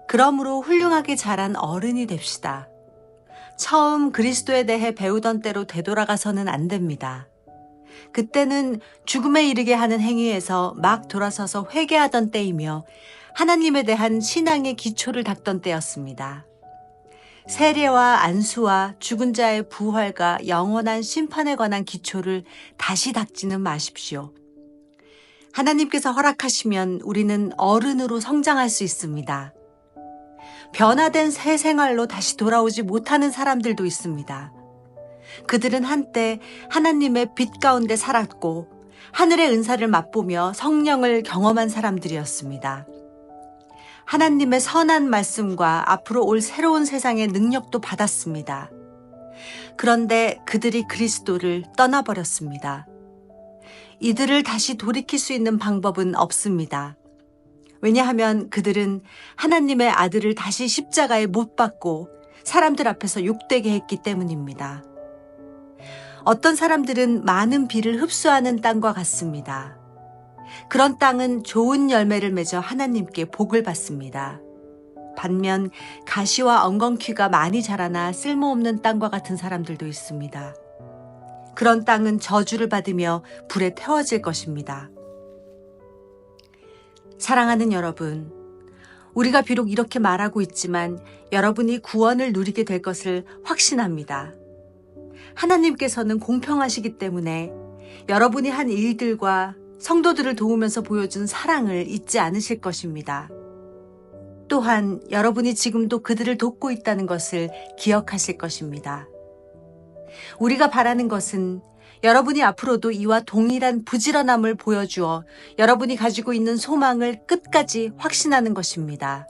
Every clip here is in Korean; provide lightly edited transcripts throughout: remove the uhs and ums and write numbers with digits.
그러므로 훌륭하게 자란 어른이 됩시다. 처음 그리스도에 대해 배우던 때로 되돌아가서는 안 됩니다. 그때는 죽음에 이르게 하는 행위에서 막 돌아서서 회개하던 때이며 하나님에 대한 신앙의 기초를 닦던 때였습니다. 세례와 안수와 죽은 자의 부활과 영원한 심판에 관한 기초를 다시 닦지는 마십시오. 하나님께서 허락하시면 우리는 어른으로 성장할 수 있습니다. 변화된 새 생활로 다시 돌아오지 못하는 사람들도 있습니다. 그들은 한때 하나님의 빛 가운데 살았고 하늘의 은사를 맛보며 성령을 경험한 사람들이었습니다. 하나님의 선한 말씀과 앞으로 올 새로운 세상의 능력도 받았습니다. 그런데 그들이 그리스도를 떠나버렸습니다. 이들을 다시 돌이킬 수 있는 방법은 없습니다. 왜냐하면 그들은 하나님의 아들을 다시 십자가에 못 박고 사람들 앞에서 욕되게 했기 때문입니다. 어떤 사람들은 많은 비를 흡수하는 땅과 같습니다. 그런 땅은 좋은 열매를 맺어 하나님께 복을 받습니다. 반면 가시와 엉겅퀴가 많이 자라나 쓸모없는 땅과 같은 사람들도 있습니다. 그런 땅은 저주를 받으며 불에 태워질 것입니다. 사랑하는 여러분, 우리가 비록 이렇게 말하고 있지만 여러분이 구원을 누리게 될 것을 확신합니다. 하나님께서는 공평하시기 때문에 여러분이 한 일들과 성도들을 도우면서 보여준 사랑을 잊지 않으실 것입니다. 또한 여러분이 지금도 그들을 돕고 있다는 것을 기억하실 것입니다. 우리가 바라는 것은 여러분이 앞으로도 이와 동일한 부지런함을 보여주어 여러분이 가지고 있는 소망을 끝까지 확신하는 것입니다.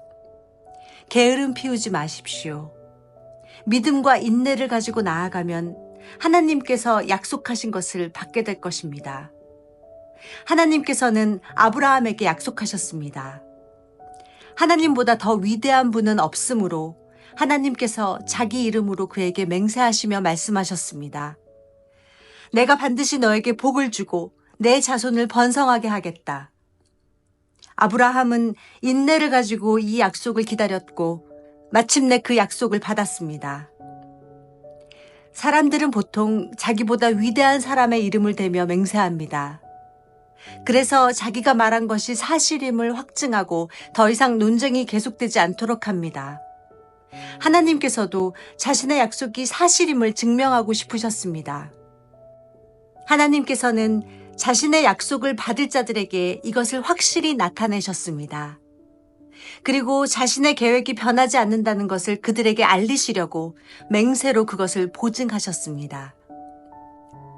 게으름 피우지 마십시오. 믿음과 인내를 가지고 나아가면 하나님께서 약속하신 것을 받게 될 것입니다. 하나님께서는 아브라함에게 약속하셨습니다. 하나님보다 더 위대한 분은 없으므로 하나님께서 자기 이름으로 그에게 맹세하시며 말씀하셨습니다. 내가 반드시 너에게 복을 주고 내 자손을 번성하게 하겠다. 아브라함은 인내를 가지고 이 약속을 기다렸고 마침내 그 약속을 받았습니다. 사람들은 보통 자기보다 위대한 사람의 이름을 대며 맹세합니다. 그래서 자기가 말한 것이 사실임을 확증하고 더 이상 논쟁이 계속되지 않도록 합니다. 하나님께서도 자신의 약속이 사실임을 증명하고 싶으셨습니다. 하나님께서는 자신의 약속을 받을 자들에게 이것을 확실히 나타내셨습니다. 그리고 자신의 계획이 변하지 않는다는 것을 그들에게 알리시려고 맹세로 그것을 보증하셨습니다.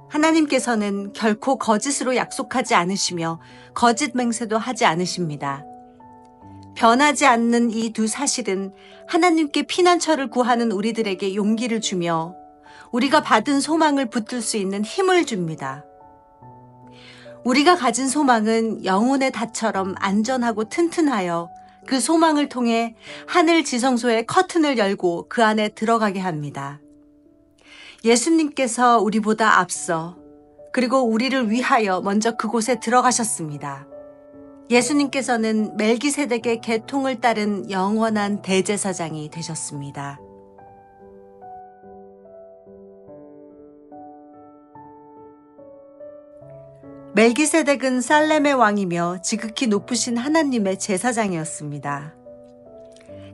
하나님께서는 결코 거짓으로 약속하지 않으시며 거짓 맹세도 하지 않으십니다. 변하지 않는 이 두 사실은 하나님께 피난처를 구하는 우리들에게 용기를 주며 우리가 받은 소망을 붙들 수 있는 힘을 줍니다. 우리가 가진 소망은 영혼의 닷처럼 안전하고 튼튼하여 그 소망을 통해 하늘 지성소의 커튼을 열고 그 안에 들어가게 합니다. 예수님께서 우리보다 앞서 그리고 우리를 위하여 먼저 그곳에 들어가셨습니다. 예수님께서는 멜기세덱의 계통을 따른 영원한 대제사장이 되셨습니다. 멜기세덱은 살렘의 왕이며 지극히 높으신 하나님의 제사장이었습니다.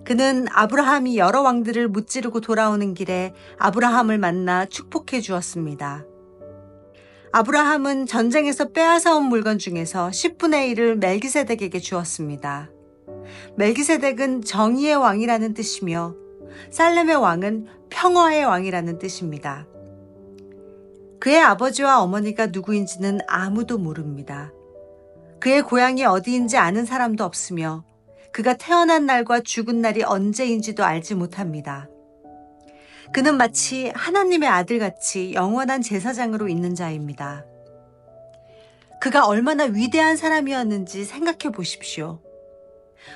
그는 아브라함이 여러 왕들을 무찌르고 돌아오는 길에 아브라함을 만나 축복해 주었습니다. 아브라함은 전쟁에서 빼앗아온 물건 중에서 10분의 1을 멜기세덱에게 주었습니다. 멜기세덱은 정의의 왕이라는 뜻이며 살렘의 왕은 평화의 왕이라는 뜻입니다. 그의 아버지와 어머니가 누구인지는 아무도 모릅니다. 그의 고향이 어디인지 아는 사람도 없으며 그가 태어난 날과 죽은 날이 언제인지도 알지 못합니다. 그는 마치 하나님의 아들같이 영원한 제사장으로 있는 자입니다. 그가 얼마나 위대한 사람이었는지 생각해 보십시오.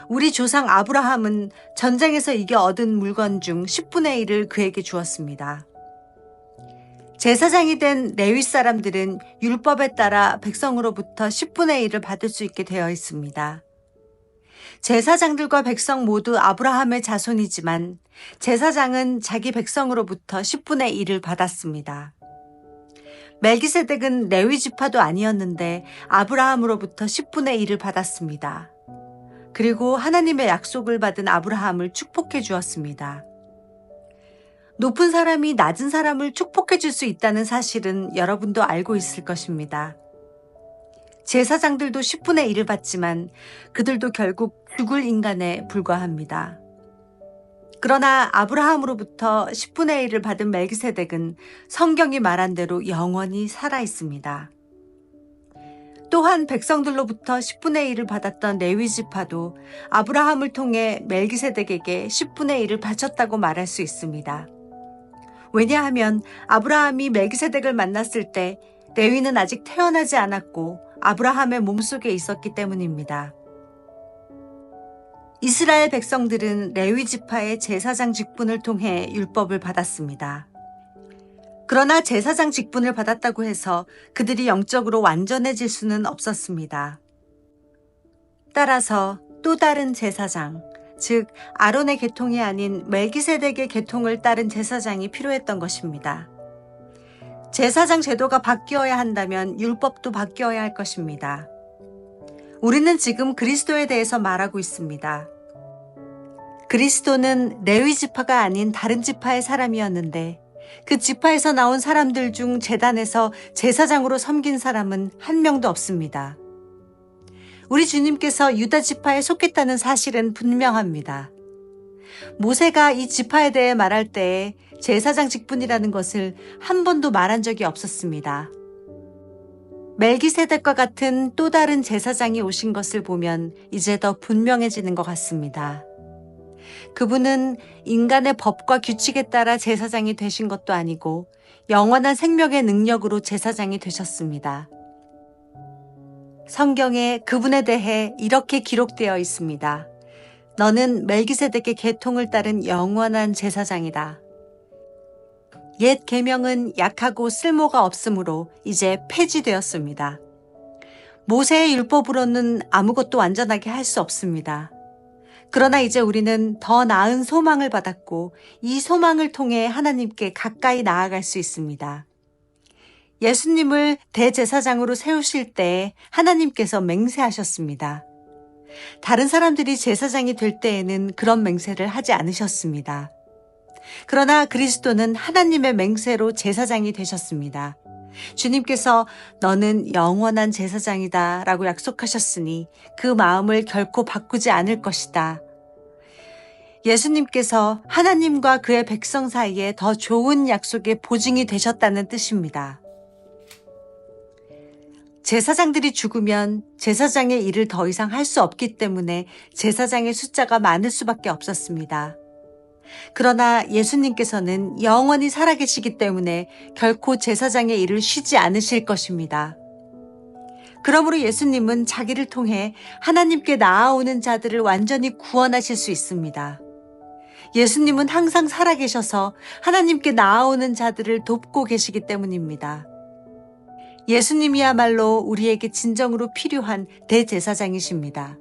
우리 조상 아브라함은 전쟁에서 이겨 얻은 물건 중 10분의 1을 그에게 주었습니다. 제사장이 된 레위 사람들은 율법에 따라 백성으로부터 10분의 1을 받을 수 있게 되어 있습니다. 제사장들과 백성 모두 아브라함의 자손이지만 제사장은 자기 백성으로부터 10분의 1을 받았습니다. 멜기세덱은 레위 지파도 아니었는데 아브라함으로부터 10분의 1을 받았습니다. 그리고 하나님의 약속을 받은 아브라함을 축복해 주었습니다. 높은 사람이 낮은 사람을 축복해 줄 수 있다는 사실은 여러분도 알고 있을 것입니다. 제사장들도 10분의 1을 받지만 그들도 결국 죽을 인간에 불과합니다. 그러나 아브라함으로부터 10분의 1을 받은 멜기세덱은 성경이 말한 대로 영원히 살아 있습니다. 또한 백성들로부터 10분의 1을 받았던 레위 지파도 아브라함을 통해 멜기세덱에게 10분의 1을 바쳤다고 말할 수 있습니다. 왜냐하면 아브라함이 멜기세덱을 만났을 때 레위는 아직 태어나지 않았고 아브라함의 몸속에 있었기 때문입니다. 이스라엘 백성들은 레위 지파의 제사장 직분을 통해 율법을 받았습니다. 그러나 제사장 직분을 받았다고 해서 그들이 영적으로 완전해질 수는 없었습니다. 따라서 또 다른 제사장, 즉 아론의 계통이 아닌 멜기세덱의 계통을 따른 제사장이 필요했던 것입니다. 제사장 제도가 바뀌어야 한다면 율법도 바뀌어야 할 것입니다. 우리는 지금 그리스도에 대해서 말하고 있습니다. 그리스도는 레위 지파가 아닌 다른 지파의 사람이었는데 그 지파에서 나온 사람들 중 제단에서 제사장으로 섬긴 사람은 한 명도 없습니다. 우리 주님께서 유다 지파에 속했다는 사실은 분명합니다. 모세가 이 지파에 대해 말할 때에 제사장 직분이라는 것을 한 번도 말한 적이 없었습니다. 멜기세덱과 같은 또 다른 제사장이 오신 것을 보면 이제 더 분명해지는 것 같습니다. 그분은 인간의 법과 규칙에 따라 제사장이 되신 것도 아니고 영원한 생명의 능력으로 제사장이 되셨습니다. 성경에 그분에 대해 이렇게 기록되어 있습니다. 너는 멜기세덱의 계통을 따른 영원한 제사장이다. 옛 계명은 약하고 쓸모가 없으므로 이제 폐지되었습니다. 모세의 율법으로는 아무것도 완전하게 할 수 없습니다. 그러나 이제 우리는 더 나은 소망을 받았고 이 소망을 통해 하나님께 가까이 나아갈 수 있습니다. 예수님을 대제사장으로 세우실 때 하나님께서 맹세하셨습니다. 다른 사람들이 제사장이 될 때에는 그런 맹세를 하지 않으셨습니다. 그러나 그리스도는 하나님의 맹세로 제사장이 되셨습니다. 주님께서 너는 영원한 제사장이다 라고 약속하셨으니 그 마음을 결코 바꾸지 않을 것이다. 예수님께서 하나님과 그의 백성 사이에 더 좋은 약속의 보증이 되셨다는 뜻입니다. 제사장들이 죽으면 제사장의 일을 더 이상 할 수 없기 때문에 제사장의 숫자가 많을 수밖에 없었습니다. 그러나 예수님께서는 영원히 살아계시기 때문에 결코 제사장의 일을 쉬지 않으실 것입니다. 그러므로 예수님은 자기를 통해 하나님께 나아오는 자들을 완전히 구원하실 수 있습니다. 예수님은 항상 살아계셔서 하나님께 나아오는 자들을 돕고 계시기 때문입니다. 예수님이야말로 우리에게 진정으로 필요한 대제사장이십니다.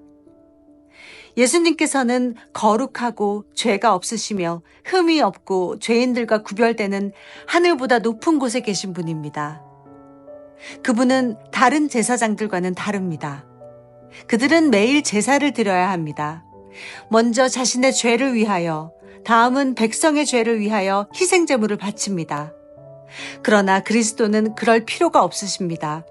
예수님께서는 거룩하고 죄가 없으시며 흠이 없고 죄인들과 구별되는 하늘보다 높은 곳에 계신 분입니다. 그분은 다른 제사장들과는 다릅니다. 그들은 매일 제사를 드려야 합니다. 먼저 자신의 죄를 위하여, 다음은 백성의 죄를 위하여 희생제물을 바칩니다. 그러나 그리스도는 그럴 필요가 없으십니다.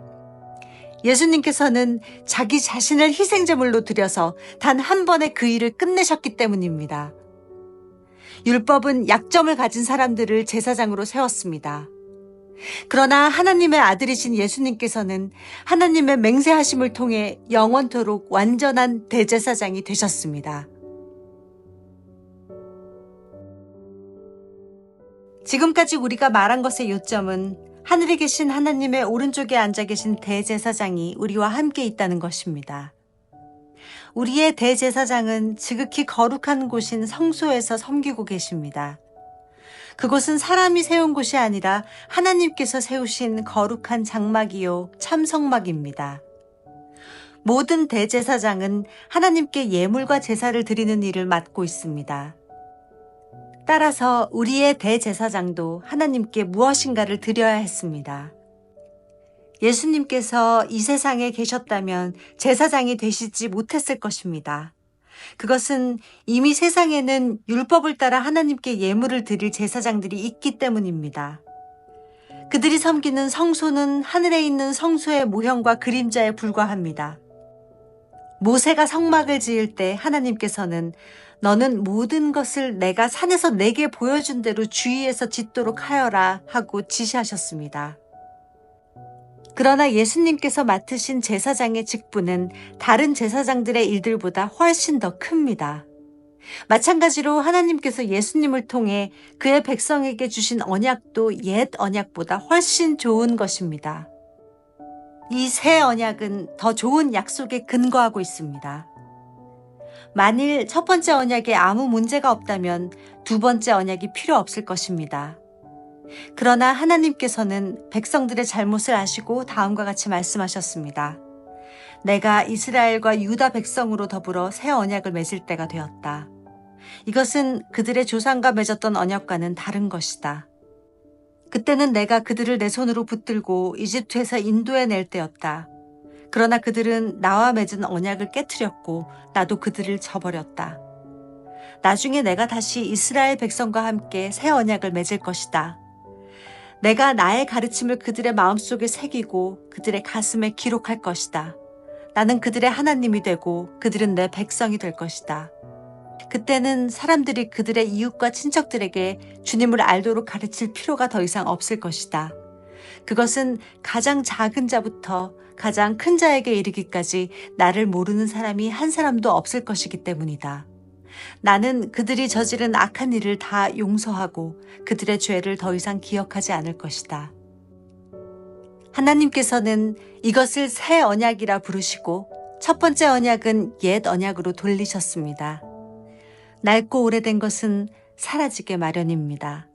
예수님께서는 자기 자신을 희생제물로 드려서 단 한 번에 그 일을 끝내셨기 때문입니다. 율법은 약점을 가진 사람들을 제사장으로 세웠습니다. 그러나 하나님의 아들이신 예수님께서는 하나님의 맹세하심을 통해 영원토록 완전한 대제사장이 되셨습니다. 지금까지 우리가 말한 것의 요점은 하늘에 계신 하나님의 오른쪽에 앉아 계신 대제사장이 우리와 함께 있다는 것입니다. 우리의 대제사장은 지극히 거룩한 곳인 성소에서 섬기고 계십니다. 그곳은 사람이 세운 곳이 아니라 하나님께서 세우신 거룩한 장막이요 참성막입니다. 모든 대제사장은 하나님께 예물과 제사를 드리는 일을 맡고 있습니다. 따라서 우리의 대제사장도 하나님께 무엇인가를 드려야 했습니다. 예수님께서 이 세상에 계셨다면 제사장이 되시지 못했을 것입니다. 그것은 이미 세상에는 율법을 따라 하나님께 예물을 드릴 제사장들이 있기 때문입니다. 그들이 섬기는 성소는 하늘에 있는 성소의 모형과 그림자에 불과합니다. 모세가 성막을 지을 때 하나님께서는 너는 모든 것을 내가 산에서 내게 보여준 대로 주위에서 짓도록 하여라 하고 지시하셨습니다. 그러나 예수님께서 맡으신 제사장의 직분은 다른 제사장들의 일들보다 훨씬 더 큽니다. 마찬가지로 하나님께서 예수님을 통해 그의 백성에게 주신 언약도 옛 언약보다 훨씬 좋은 것입니다. 이 새 언약은 더 좋은 약속에 근거하고 있습니다. 만일 첫 번째 언약에 아무 문제가 없다면 두 번째 언약이 필요 없을 것입니다. 그러나 하나님께서는 백성들의 잘못을 아시고 다음과 같이 말씀하셨습니다. 내가 이스라엘과 유다 백성으로 더불어 새 언약을 맺을 때가 되었다. 이것은 그들의 조상과 맺었던 언약과는 다른 것이다. 그때는 내가 그들을 내 손으로 붙들고 이집트에서 인도해낼 때였다. 그러나 그들은 나와 맺은 언약을 깨트렸고 나도 그들을 저버렸다. 나중에 내가 다시 이스라엘 백성과 함께 새 언약을 맺을 것이다. 내가 나의 가르침을 그들의 마음속에 새기고 그들의 가슴에 기록할 것이다. 나는 그들의 하나님이 되고 그들은 내 백성이 될 것이다. 그때는 사람들이 그들의 이웃과 친척들에게 주님을 알도록 가르칠 필요가 더 이상 없을 것이다. 그것은 가장 작은 자부터 가장 큰 자에게 이르기까지 나를 모르는 사람이 한 사람도 없을 것이기 때문이다. 나는 그들이 저지른 악한 일을 다 용서하고 그들의 죄를 더 이상 기억하지 않을 것이다. 하나님께서는 이것을 새 언약이라 부르시고 첫 번째 언약은 옛 언약으로 돌리셨습니다. 낡고 오래된 것은 사라지게 마련입니다.